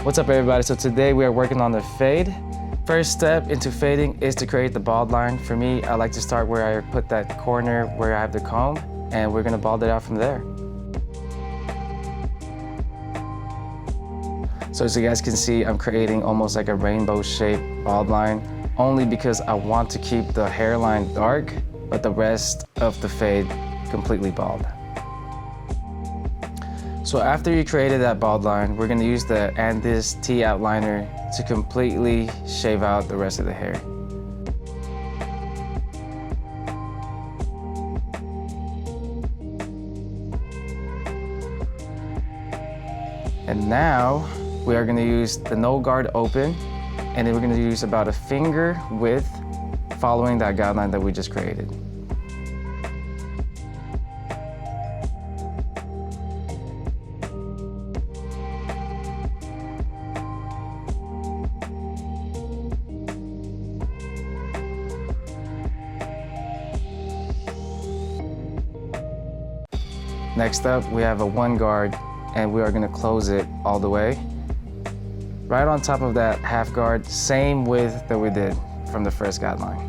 What's up everybody? So today we are working on the fade. First step into fading is to create the bald line. For me, I like to start where I put that corner where I have the comb, and we're gonna bald it out from there. So as you guys can see, I'm creating almost like a rainbow shaped bald line, only because I want to keep the hairline dark, but the rest of the fade completely bald. So after you created that bald line, we're gonna use the Andis T outliner to completely shave out the rest of the hair. And now we are gonna use the no guard open, and then we're gonna use about a finger width following that guideline that we just created. Next up, we have a 1 guard, and we are gonna close it all the way. Right on top of that half guard, same width that we did from the first guideline.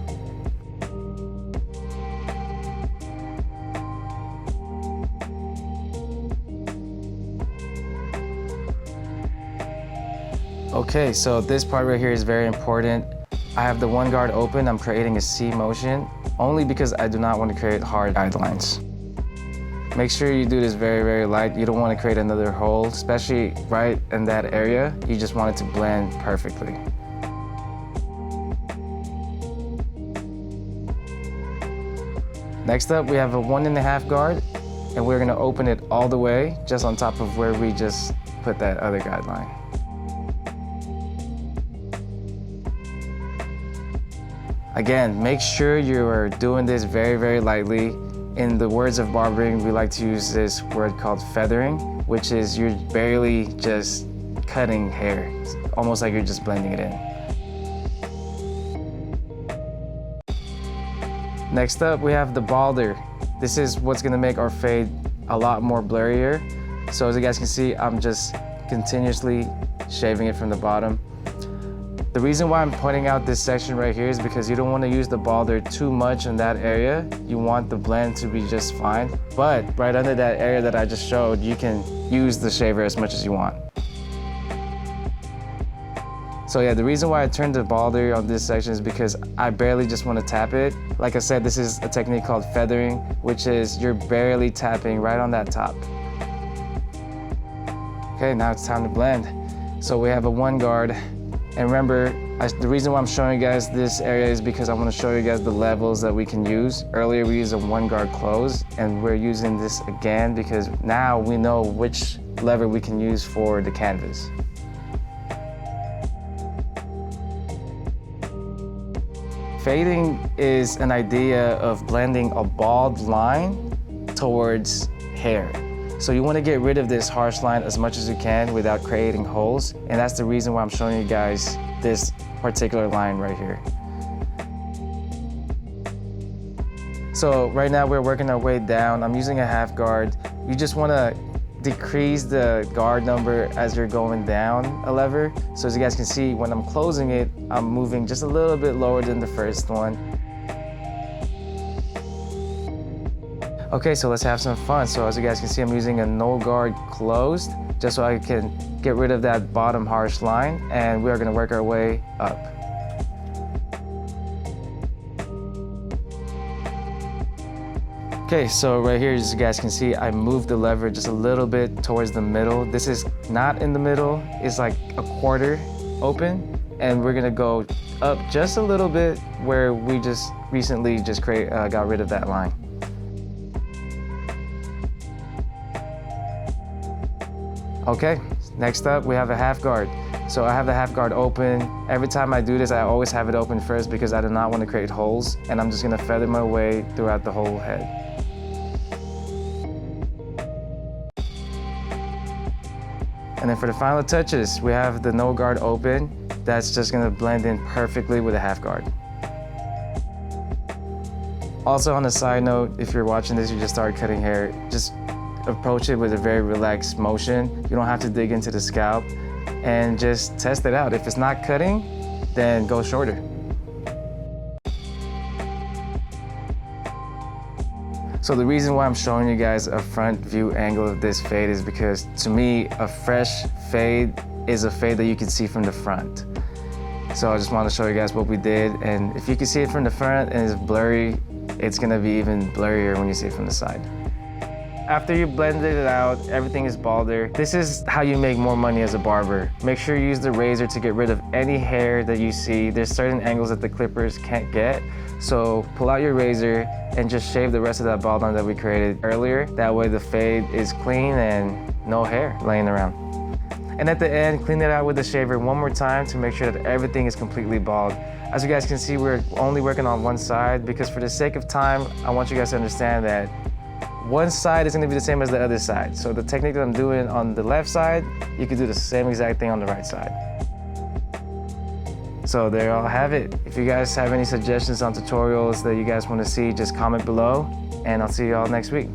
Okay, so this part right here is very important. I have the 1 guard open, I'm creating a C motion, only because I do not want to create hard guidelines. Make sure you do this very, very light. You don't want to create another hole, especially right in that area. You just want it to blend perfectly. Next up, we have a 1.5 guard, and we're gonna open it all the way, just on top of where we just put that other guideline. Again, make sure you are doing this very, very lightly. In the words of barbering, we like to use this word called feathering, which is you're barely just cutting hair. It's almost like you're just blending it in. Next up, we have the balder. This is what's gonna make our fade a lot more blurrier. So as you guys can see, I'm just continuously shaving it from the bottom. The reason why I'm pointing out this section right here is because you don't want to use the balder too much in that area. You want the blend to be just fine. But right under that area that I just showed, you can use the shaver as much as you want. So yeah, the reason why I turned the balder on this section is because I barely just want to tap it. Like I said, this is a technique called feathering, which is you're barely tapping right on that top. Okay, now it's time to blend. So we have a 1 guard. And remember, the reason why I'm showing you guys this area is because I want to show you guys the levels that we can use. Earlier we used a 1 guard close, and we're using this again because now we know which lever we can use for the canvas. Fading is an idea of blending a bald line towards hair. So you want to get rid of this harsh line as much as you can without creating holes, and that's the reason why I'm showing you guys this particular line right here. So right now we're working our way down. I'm using a half guard. You just want to decrease the guard number as you're going down a lever. So as you guys can see, when I'm closing it, I'm moving just a little bit lower than the first one. Okay, so let's have some fun. So as you guys can see, I'm using a no guard closed, just so I can get rid of that bottom harsh line, and we are gonna work our way up. Okay, so right here, as you guys can see, I moved the lever just a little bit towards the middle. This is not in the middle, it's like a quarter open, and we're gonna go up just a little bit where we just recently just got rid of that line. Okay, next up we have a half guard. So I have the half guard open. Every time I do this, I always have it open first because I do not want to create holes, and I'm just gonna feather my way throughout the whole head. And then for the final touches, we have the no guard open. That's just gonna blend in perfectly with a half guard. Also on a side note, if you're watching this, you just start cutting hair, just approach it with a very relaxed motion. You don't have to dig into the scalp. and just test it out. If it's not cutting, then go shorter. So the reason why I'm showing you guys a front view angle of this fade is because to me, a fresh fade is a fade that you can see from the front. So I just want to show you guys what we did. And if you can see it from the front and it's blurry, it's gonna be even blurrier when you see it from the side. After you blended it out, everything is balder. This is how you make more money as a barber. Make sure you use the razor to get rid of any hair that you see. There's certain angles that the clippers can't get. So pull out your razor and just shave the rest of that bald line that we created earlier. That way the fade is clean and no hair laying around. And at the end, clean it out with the shaver one more time to make sure that everything is completely bald. As you guys can see, we're only working on one side because for the sake of time, I want you guys to understand that one side is gonna be the same as the other side. So the technique that I'm doing on the left side, you can do the same exact thing on the right side. So there y'all have it. If you guys have any suggestions on tutorials that you guys wanna see, just comment below and I'll see y'all next week.